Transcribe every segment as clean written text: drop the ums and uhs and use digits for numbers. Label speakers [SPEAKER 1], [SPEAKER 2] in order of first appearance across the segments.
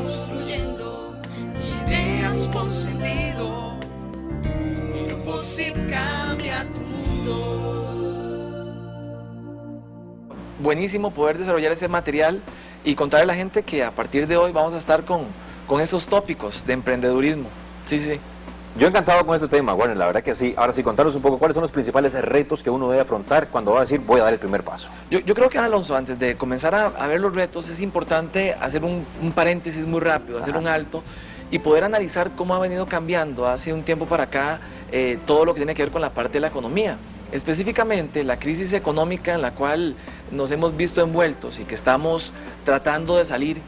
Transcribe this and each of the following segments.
[SPEAKER 1] construyendo ideas con sentido. El grupo SIP cambia tu mundo.
[SPEAKER 2] Buenísimo poder desarrollar ese material y contarle a la gente que a partir de hoy vamos a estar con esos tópicos de emprendedurismo. Sí, sí.
[SPEAKER 3] Yo encantado con este tema, Warner, la verdad que sí. Ahora sí, contanos un poco cuáles son los principales retos que uno debe afrontar cuando va a decir voy a dar el primer paso.
[SPEAKER 2] Yo creo que, Alonso, antes de comenzar a ver los retos, es importante hacer un paréntesis muy rápido, hacer un alto y poder analizar cómo ha venido cambiando hace un tiempo para acá todo lo que tiene que ver con la parte de la economía. Específicamente la crisis económica en la cual nos hemos visto envueltos y que estamos tratando de salir.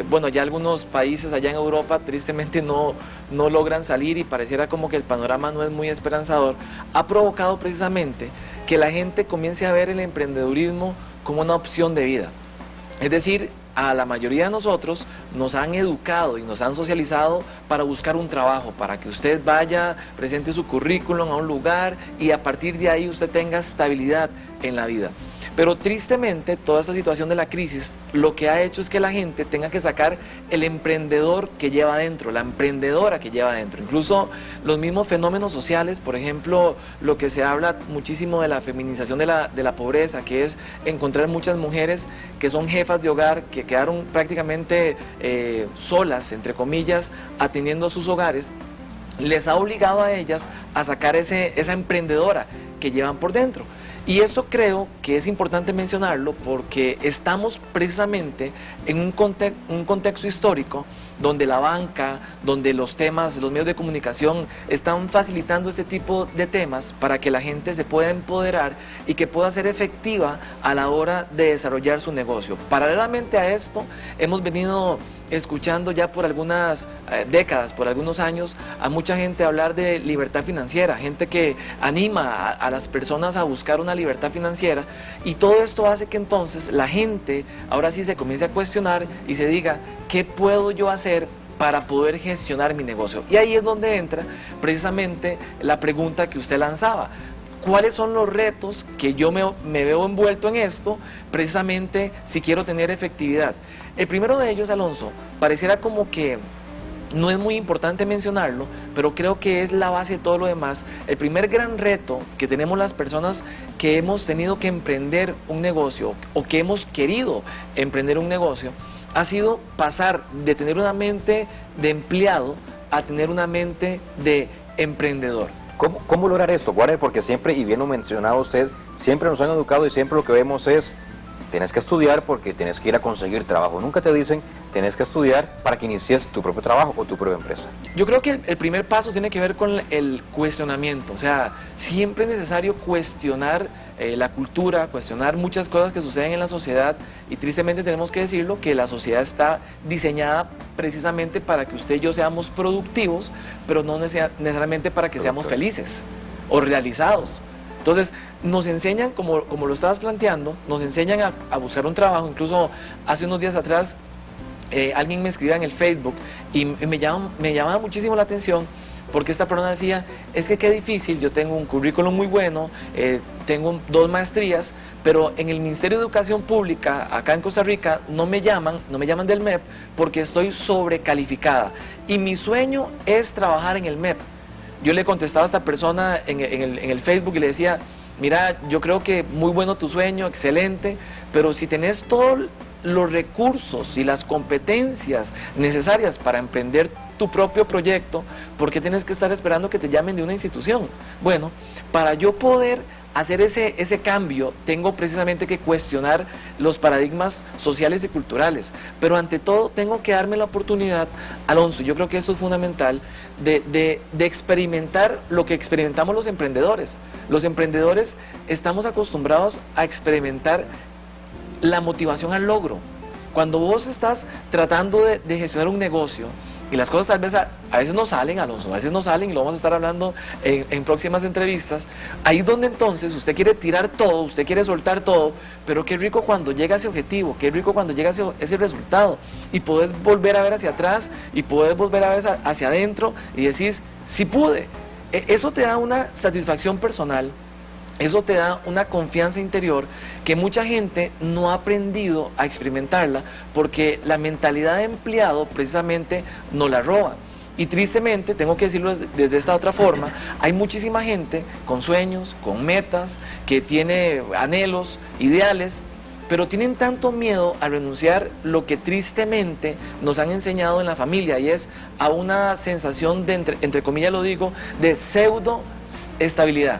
[SPEAKER 2] Bueno, ya algunos países allá en Europa tristemente no logran salir y pareciera como que el panorama no es muy esperanzador, ha provocado precisamente que la gente comience a ver el emprendedurismo como una opción de vida. Es decir, a la mayoría de nosotros nos han educado y nos han socializado para buscar un trabajo, para que usted vaya, presente su currículum a un lugar y a partir de ahí usted tenga estabilidad en la vida. Pero tristemente toda esta situación de la crisis lo que ha hecho es que la gente tenga que sacar el emprendedor que lleva adentro, la emprendedora que lleva adentro. Incluso los mismos fenómenos sociales, por ejemplo, lo que se habla muchísimo de la feminización de la pobreza, que es encontrar muchas mujeres que son jefas de hogar, que quedaron prácticamente solas, entre comillas, atendiendo sus hogares, les ha obligado a ellas a sacar esa emprendedora que llevan por dentro. Y eso creo que es importante mencionarlo porque estamos precisamente en un contexto histórico donde la banca, donde los medios de comunicación están facilitando este tipo de temas para que la gente se pueda empoderar y que pueda ser efectiva a la hora de desarrollar su negocio. Paralelamente a esto, hemos venido escuchando ya por algunas décadas, por algunos años, a mucha gente hablar de libertad financiera, gente que anima a las personas a buscar una libertad financiera, y todo esto hace que entonces la gente ahora sí se comience a cuestionar y se diga, ¿qué puedo yo hacer para poder gestionar mi negocio? Y ahí es donde entra precisamente la pregunta que usted lanzaba. ¿Cuáles son los retos que yo me veo envuelto en esto, precisamente si quiero tener efectividad? El primero de ellos, Alonso, pareciera como que no es muy importante mencionarlo, pero creo que es la base de todo lo demás. El primer gran reto que tenemos las personas que hemos tenido que emprender un negocio o que hemos querido emprender un negocio ha sido pasar de tener una mente de empleado a tener una mente de emprendedor.
[SPEAKER 3] ¿Cómo lograr esto, Warner? Porque siempre, y bien lo mencionaba usted, siempre nos han educado y siempre lo que vemos es tienes que estudiar porque tienes que ir a conseguir trabajo. Nunca te dicen tienes que estudiar para que inicies tu propio trabajo o tu propia empresa.
[SPEAKER 2] Yo creo que el primer paso tiene que ver con el cuestionamiento. O sea, siempre es necesario cuestionar la cultura, cuestionar muchas cosas que suceden en la sociedad, y tristemente tenemos que decirlo, que la sociedad está diseñada precisamente para que usted y yo seamos productivos, pero no necesariamente para que seamos felices o realizados. Entonces, nos enseñan, como lo estabas planteando, nos enseñan a buscar un trabajo. Incluso hace unos días atrás alguien me escribía en el Facebook y me llamaba muchísimo la atención porque esta persona decía, es que qué difícil, yo tengo un currículum muy bueno, tengo 2 maestrías, pero en el Ministerio de Educación Pública, acá en Costa Rica, no me llaman del MEP porque estoy sobrecalificada y mi sueño es trabajar en el MEP. Yo le contestaba a esta persona en el Facebook y le decía, mira, yo creo que muy bueno tu sueño, excelente, pero si tenés todos los recursos y las competencias necesarias para emprender tu propio proyecto, ¿por qué tienes que estar esperando que te llamen de una institución? Bueno, para yo poder hacer ese cambio, tengo precisamente que cuestionar los paradigmas sociales y culturales, pero ante todo tengo que darme la oportunidad, Alonso, yo creo que eso es fundamental, de experimentar lo que experimentamos los emprendedores. Los emprendedores estamos acostumbrados a experimentar la motivación al logro. Cuando vos estás tratando de gestionar un negocio y las cosas tal vez a veces no salen, Alonso, a veces no salen, y lo vamos a estar hablando en próximas entrevistas, ahí es donde entonces usted quiere tirar todo, usted quiere soltar todo, pero qué rico cuando llega ese objetivo, qué rico cuando llega ese resultado, y poder volver a ver hacia atrás, y poder volver a ver hacia adentro, y decís, sí pude. Eso te da una satisfacción personal, eso te da una confianza interior que mucha gente no ha aprendido a experimentarla porque la mentalidad de empleado precisamente nos la roba. Y tristemente, tengo que decirlo desde esta otra forma, hay muchísima gente con sueños, con metas, que tiene anhelos, ideales, pero tienen tanto miedo a renunciar lo que tristemente nos han enseñado en la familia, y es a una sensación de, entre comillas lo digo, de pseudo estabilidad.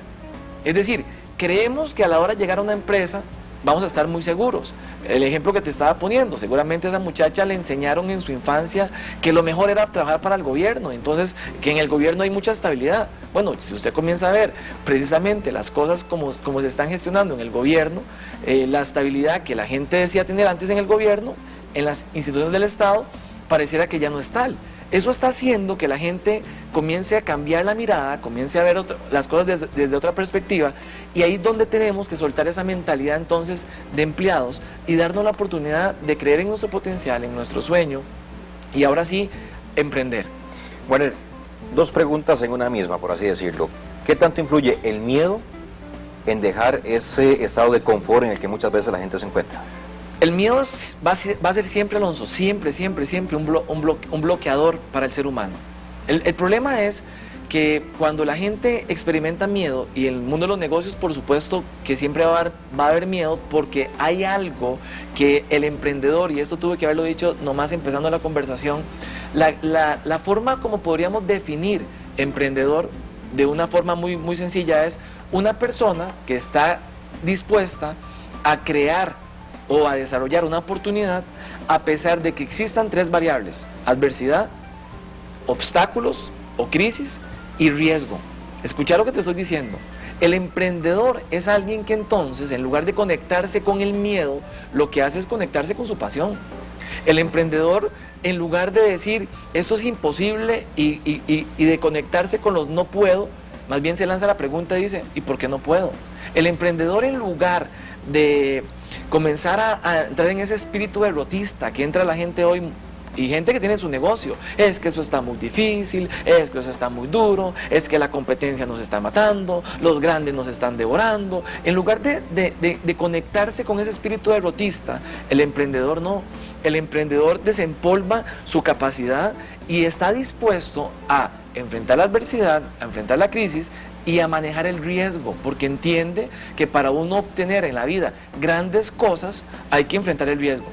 [SPEAKER 2] Es decir, creemos que a la hora de llegar a una empresa vamos a estar muy seguros. El ejemplo que te estaba poniendo, seguramente a esa muchacha le enseñaron en su infancia que lo mejor era trabajar para el gobierno, entonces que en el gobierno hay mucha estabilidad. Bueno, si usted comienza a ver precisamente las cosas como se están gestionando en el gobierno, la estabilidad que la gente decía tener antes en el gobierno, en las instituciones del Estado, pareciera que ya no es tal. Eso está haciendo que la gente comience a cambiar la mirada, comience a ver las cosas desde otra perspectiva, y ahí es donde tenemos que soltar esa mentalidad entonces de empleados y darnos la oportunidad de creer en nuestro potencial, en nuestro sueño, y ahora sí, emprender.
[SPEAKER 3] Bueno, dos preguntas en una misma, por así decirlo. ¿Qué tanto influye el miedo en dejar ese estado de confort en el que muchas veces la gente se encuentra?
[SPEAKER 2] El miedo va a ser siempre, Alonso, siempre un bloqueador para el ser humano. El problema es que cuando la gente experimenta miedo, y en el mundo de los negocios por supuesto que siempre va a haber miedo, porque hay algo que el emprendedor, y esto tuve que haberlo dicho nomás empezando la conversación, la forma como podríamos definir emprendedor de una forma muy sencilla es una persona que está dispuesta a crear o a desarrollar una oportunidad a pesar de que existan tres variables: adversidad, obstáculos o crisis y riesgo. Escucha lo que te estoy diciendo. El emprendedor es alguien que entonces, en lugar de conectarse con el miedo, lo que hace es conectarse con su pasión. El emprendedor, en lugar de decir esto es imposible y de conectarse con los no puedo, más bien se lanza la pregunta y dice, ¿y por qué no puedo? El emprendedor, en lugar de comenzar a entrar en ese espíritu derrotista que entra la gente hoy, y gente que tiene su negocio, es que eso está muy difícil, es que eso está muy duro, es que la competencia nos está matando, los grandes nos están devorando. En lugar de conectarse con ese espíritu derrotista, el emprendedor no. El emprendedor desempolva su capacidad y está dispuesto a enfrentar la adversidad, a enfrentar la crisis y a manejar el riesgo, porque entiende que para uno obtener en la vida grandes cosas hay que enfrentar el riesgo.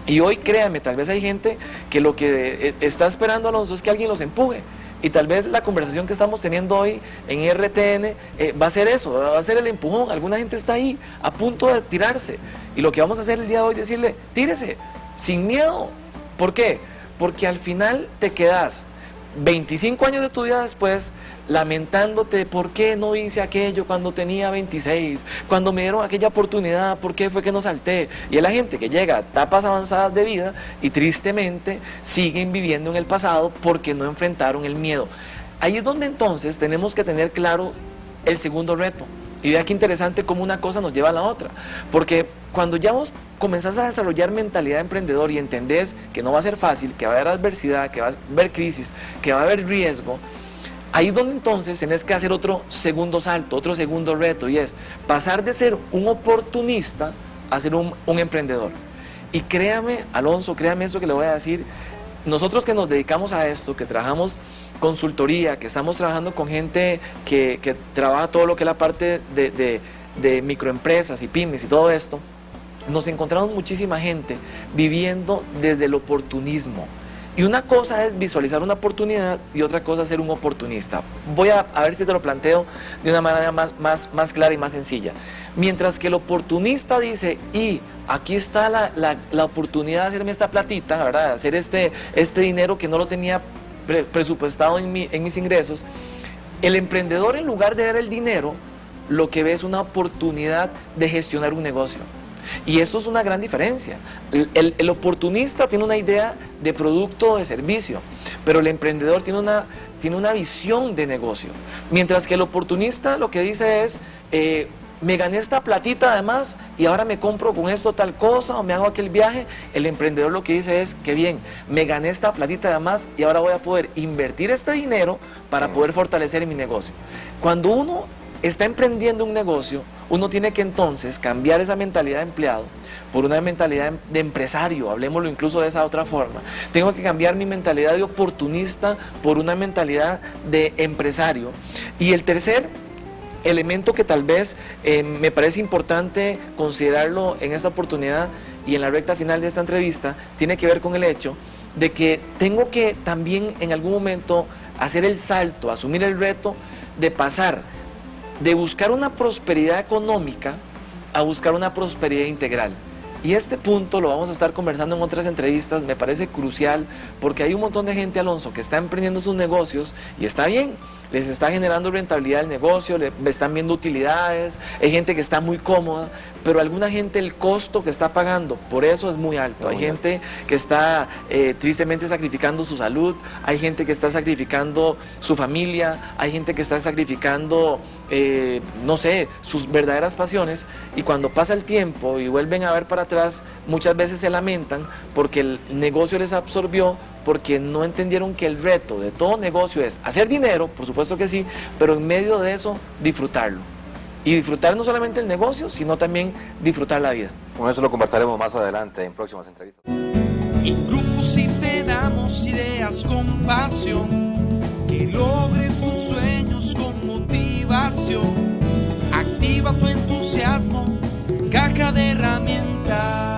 [SPEAKER 2] Y hoy, créanme, tal vez hay gente que lo que está esperando, Alonso, es que alguien los empuje. Y tal vez la conversación que estamos teniendo hoy en RTN va a ser eso, va a ser el empujón. Alguna gente está ahí a punto de tirarse. Y lo que vamos a hacer el día de hoy es decirle, tírese, sin miedo. ¿Por qué? Porque al final te quedas 25 años de tu vida después lamentándote por qué no hice aquello cuando tenía 26, cuando me dieron aquella oportunidad, por qué fue que no salté. Y es la gente que llega a etapas avanzadas de vida y tristemente siguen viviendo en el pasado porque no enfrentaron el miedo. Ahí es donde entonces tenemos que tener claro el segundo reto. Y vea qué interesante cómo una cosa nos lleva a la otra, porque cuando ya vos comenzás a desarrollar mentalidad de emprendedor y entendés que no va a ser fácil, que va a haber adversidad, que va a haber crisis, que va a haber riesgo, ahí es donde entonces tenés que hacer otro segundo salto, otro segundo reto, y es pasar de ser un oportunista a ser un emprendedor. Y créame, Alonso, créame esto que le voy a decir, nosotros que nos dedicamos a esto, que trabajamos consultoría, que estamos trabajando con gente que trabaja todo lo que es la parte de microempresas y pymes y todo esto, nos encontramos muchísima gente viviendo desde el oportunismo. Y una cosa es visualizar una oportunidad y otra cosa es ser un oportunista. Voy a ver si te lo planteo de una manera más clara y más sencilla. Mientras que el oportunista dice, y aquí está la oportunidad de hacerme esta platita, ¿verdad? De hacer este dinero que no lo tenía presupuestado en mis ingresos, el emprendedor, en lugar de ver el dinero, lo que ve es una oportunidad de gestionar un negocio. Y esto es una gran diferencia. El oportunista tiene una idea de producto o de servicio, pero el emprendedor tiene una visión de negocio. Mientras que el oportunista lo que dice es, me gané esta platita además y ahora me compro con esto tal cosa o me hago aquel viaje. El emprendedor lo que dice es, que bien, me gané esta platita además y ahora voy a poder invertir este dinero para poder fortalecer mi negocio. Cuando uno está emprendiendo un negocio, uno tiene que entonces cambiar esa mentalidad de empleado por una mentalidad de empresario, hablemoslo incluso de esa otra forma. Tengo que cambiar mi mentalidad de oportunista por una mentalidad de empresario. Y el tercer elemento que tal vez me parece importante considerarlo en esta oportunidad y en la recta final de esta entrevista, tiene que ver con el hecho de que tengo que también en algún momento hacer el salto, asumir el reto de pasar de buscar una prosperidad económica a buscar una prosperidad integral. Y este punto lo vamos a estar conversando en otras entrevistas, me parece crucial, porque hay un montón de gente, Alonso, que está emprendiendo sus negocios y está bien, les está generando rentabilidad al negocio, le están viendo utilidades, hay gente que está muy cómoda, pero alguna gente el costo que está pagando por eso es muy alto. Hay gente que está tristemente sacrificando su salud, hay gente que está sacrificando su familia, hay gente que está sacrificando, no sé, sus verdaderas pasiones, y cuando pasa el tiempo y vuelven a ver para atrás, muchas veces se lamentan porque el negocio les absorbió, porque no entendieron que el reto de todo negocio es hacer dinero, por supuesto que sí, pero en medio de eso disfrutarlo. Y disfrutar no solamente el negocio, sino también disfrutar la vida.
[SPEAKER 3] Bueno, eso lo conversaremos más adelante en próximas entrevistas.
[SPEAKER 1] En grupo si te damos ideas con pasión, que logres tus sueños con motivación. Activa tu entusiasmo, caja de herramientas.